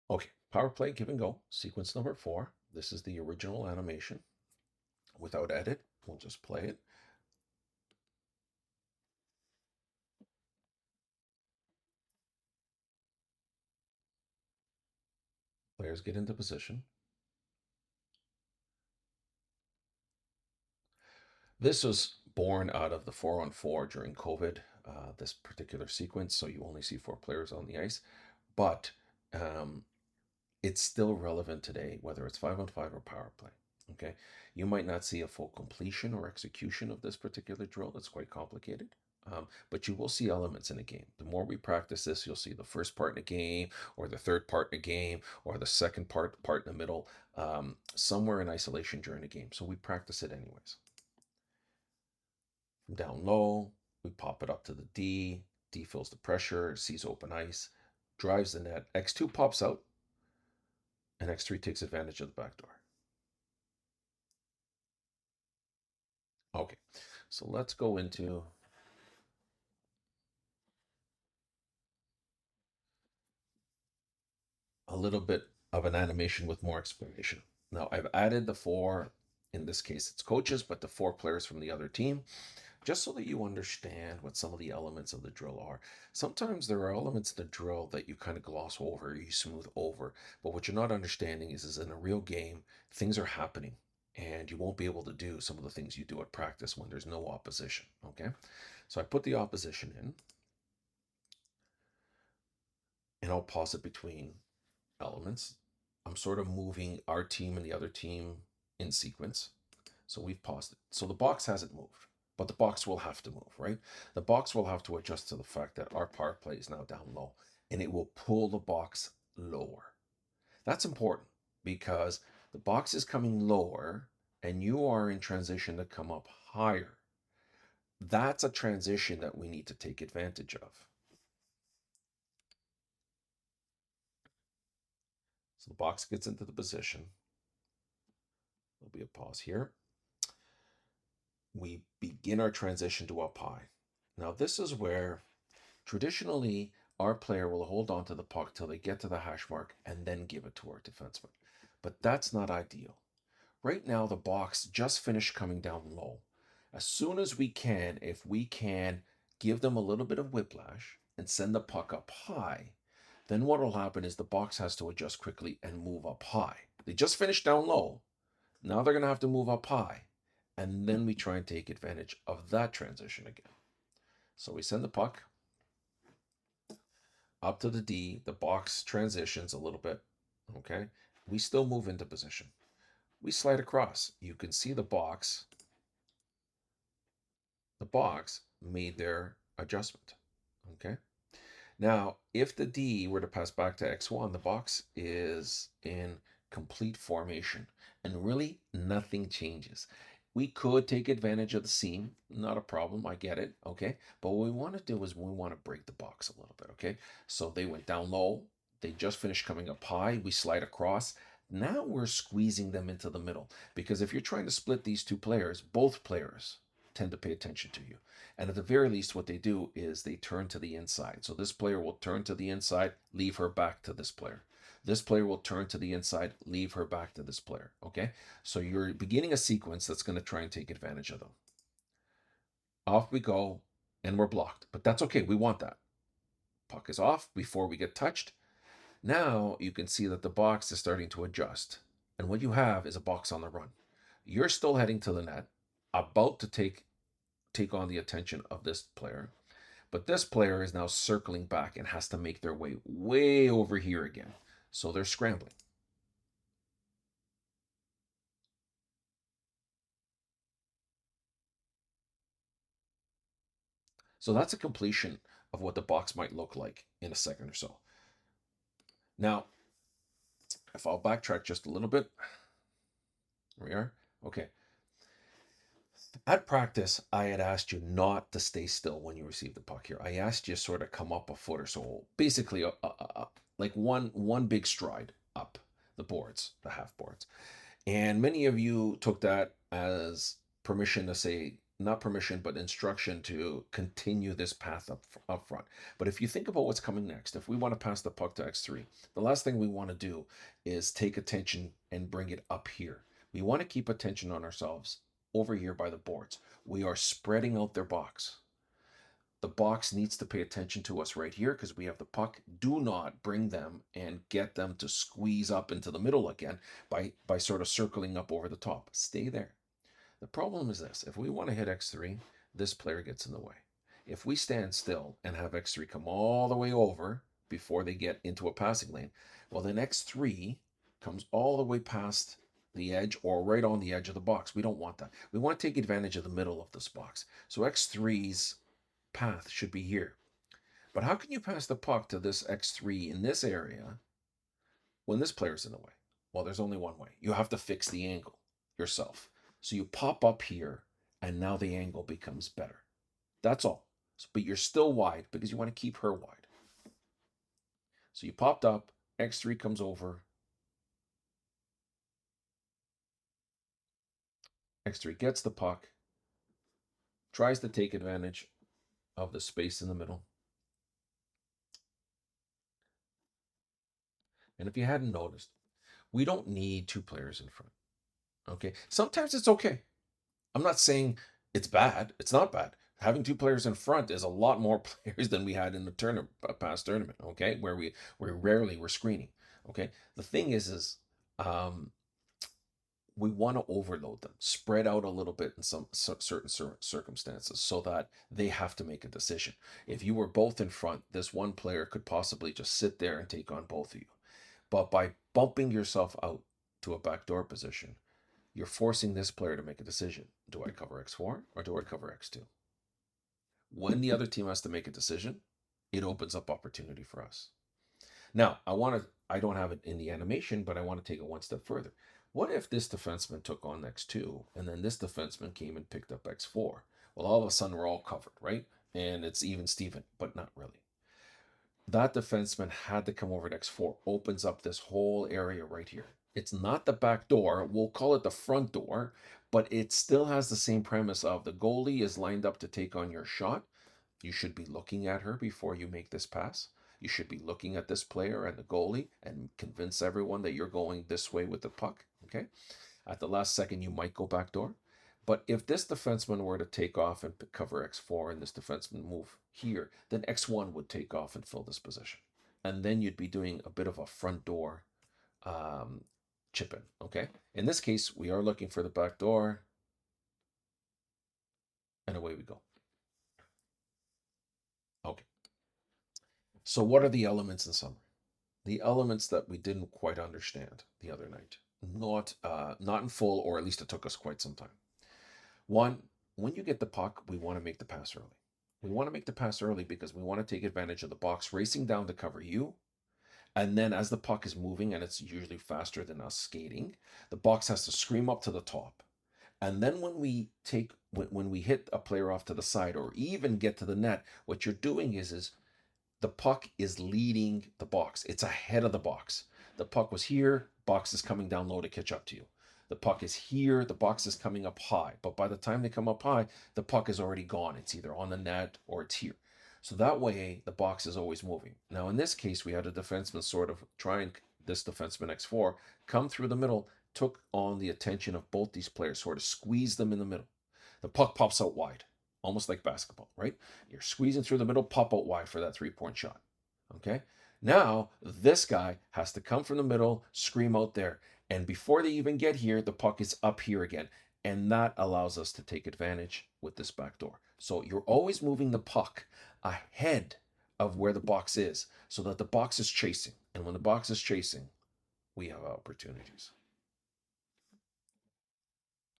Okay, PowerPlay, give and go, sequence number 4. This is the original animation without edit. We'll just play it. Players get into position. This was born out of the 4-on-4 during COVID, this particular sequence. So you only see 4 players on the ice, but um, it's still relevant today, whether it's 5-on-5 or power play. Okay. You might not see a full completion or execution of this particular drill. It's quite complicated. But you will see elements in a game. The more we practice this, you'll see the first part in a game, or the third part in a game, or the second part in the middle, somewhere in isolation during a game. So we practice it anyways. From down low, we pop it up to the D. D feels the pressure, sees open ice, drives the net. X2 pops out, and X3 takes advantage of the back door. Okay, so let's go into a little bit of an animation with more explanation. Now, I've added the 4, in this case it's coaches, but the 4 players from the other team, just so that you understand what some of the elements of the drill are. Sometimes there are elements in the drill that you kind of gloss over, you smooth over, but what you're not understanding is in a real game, things are happening, and you won't be able to do some of the things you do at practice when there's no opposition, okay? So I put the opposition in, and I'll pause it between elements. I'm sort of moving our team and the other team in sequence. So we've paused it. So the box hasn't moved, but the box will have to move, right? The box will have to adjust to the fact that our power play is now down low, and it will pull the box lower. That's important because the box is coming lower and you are in transition to come up higher. That's a transition that we need to take advantage of. So the box gets into the position. There'll be a pause here. We begin our transition to up high. Now, this is where traditionally our player will hold on to the puck till they get to the hash mark and then give it to our defenseman. But that's not ideal. Right now, the box just finished coming down low. As soon as we can, if we can give them a little bit of whiplash and send the puck up high, then what will happen is the box has to adjust quickly and move up high. They just finished down low. Now they're going to have to move up high. And then we try and take advantage of that transition again. So we send the puck up to the D. The box transitions a little bit. Okay. We still move into position. We slide across. You can see the box. The box made their adjustment. Okay. Now, if the D were to pass back to X1, the box is in complete formation and really nothing changes. We could take advantage of the seam, not a problem, I get it, okay? But what we want to do is we want to break the box a little bit, okay? So they went down low, they just finished coming up high, we slide across. Now we're squeezing them into the middle because if you're trying to split these 2 players, both players tend to pay attention to you. And at the very least, what they do is they turn to the inside. So this player will turn to the inside, leave her back to this player. This player will turn to the inside, leave her back to this player. Okay? So you're beginning a sequence that's going to try and take advantage of them. Off we go, and we're blocked. But that's okay. We want that. Puck is off before we get touched. Now you can see that the box is starting to adjust. And what you have is a box on the run. You're still heading to the net, about to take on the attention of this player. But this player is now circling back and has to make their way over here again. So they're scrambling. So that's a completion of what the box might look like in a second or so. Now, if I'll backtrack just a little bit, here we are. Okay. At practice, I had asked you not to stay still when you receive the puck here. I asked you sort of come up a foot or so, basically like one big stride up the boards, the half boards. And many of you took that as permission to say, not permission, but instruction to continue this path up front. But if you think about what's coming next, if we want to pass the puck to X3, the last thing we want to do is take attention and bring it up here. We want to keep attention on ourselves over here by the boards. We are spreading out their box. The box needs to pay attention to us right here because we have the puck. Do not bring them and get them to squeeze up into the middle again by sort of circling up over the top. Stay there. The problem is this: if we want to hit X3, this player gets in the way. If we stand still and have X3 come all the way over before they get into a passing lane, well, then X3 comes all the way past the edge or right on the edge of the box. We don't want that. We want to take advantage of the middle of this box. So X3's path should be here. But how can you pass the puck to this X3 in this area when this player's in the way? Well, there's only one way. You have to fix the angle yourself. So you pop up here, and now the angle becomes better. That's all. But you're still wide because you want to keep her wide. So you popped up, X3 comes over. X3 gets the puck, tries to take advantage of the space in the middle. And if you hadn't noticed, we don't need two players in front. Okay. Sometimes it's okay. I'm not saying it's bad. It's not bad. Having two players in front is a lot more players than we had in the past tournament. Okay, where we rarely were screening. Okay, the thing is we want to overload them, spread out a little bit in some certain circumstances, so that they have to make a decision. If you were both in front, this one player could possibly just sit there and take on both of you. But by bumping yourself out to a backdoor position, you're forcing this player to make a decision. Do I cover X4 or do I cover X2? When the other team has to make a decision, it opens up opportunity for us. Now, I don't have it in the animation, but I want to take it one step further. What if this defenseman took on X2 and then this defenseman came and picked up X4? Well, all of a sudden we're all covered, right? And it's even Steven, but not really. That defenseman had to come over to X4, opens up this whole area right here. It's not the back door, we'll call it the front door, but it still has the same premise of the goalie is lined up to take on your shot. You should be looking at her before you make this pass. You should be looking at this player and the goalie and convince everyone that you're going this way with the puck. Okay. At the last second, you might go back door. But if this defenseman were to take off and cover X4 and this defenseman move here, then X1 would take off and fill this position. And then you'd be doing a bit of a front door chip in. Okay. In this case, we are looking for the back door. And away we go. Okay. So what are the elements in summary? The elements that we didn't quite understand the other night. Not in full, or at least it took us quite some time. One, when you get the puck, we want to make the pass early. We want to make the pass early because we want to take advantage of the box racing down to cover you. And then as the puck is moving, and it's usually faster than us skating, the box has to scream up to the top. And then when we hit a player off to the side or even get to the net, what you're doing is the puck is leading the box. It's ahead of the box. The puck was here, box is coming down low to catch up to you. The puck is here, the box is coming up high. But by the time they come up high, the puck is already gone. It's either on the net or it's here. So that way, the box is always moving. Now, in this case, we had a defenseman sort of trying this defenseman X4 come through the middle, took on the attention of both these players, sort of squeezed them in the middle. The puck pops out wide, almost like basketball, right? You're squeezing through the middle, pop out wide for that 3-point shot. Okay? Now, this guy has to come from the middle, scream out there. And before they even get here, the puck is up here again. And that allows us to take advantage with this back door. So you're always moving the puck ahead of where the box is so that the box is chasing. And when the box is chasing, we have opportunities.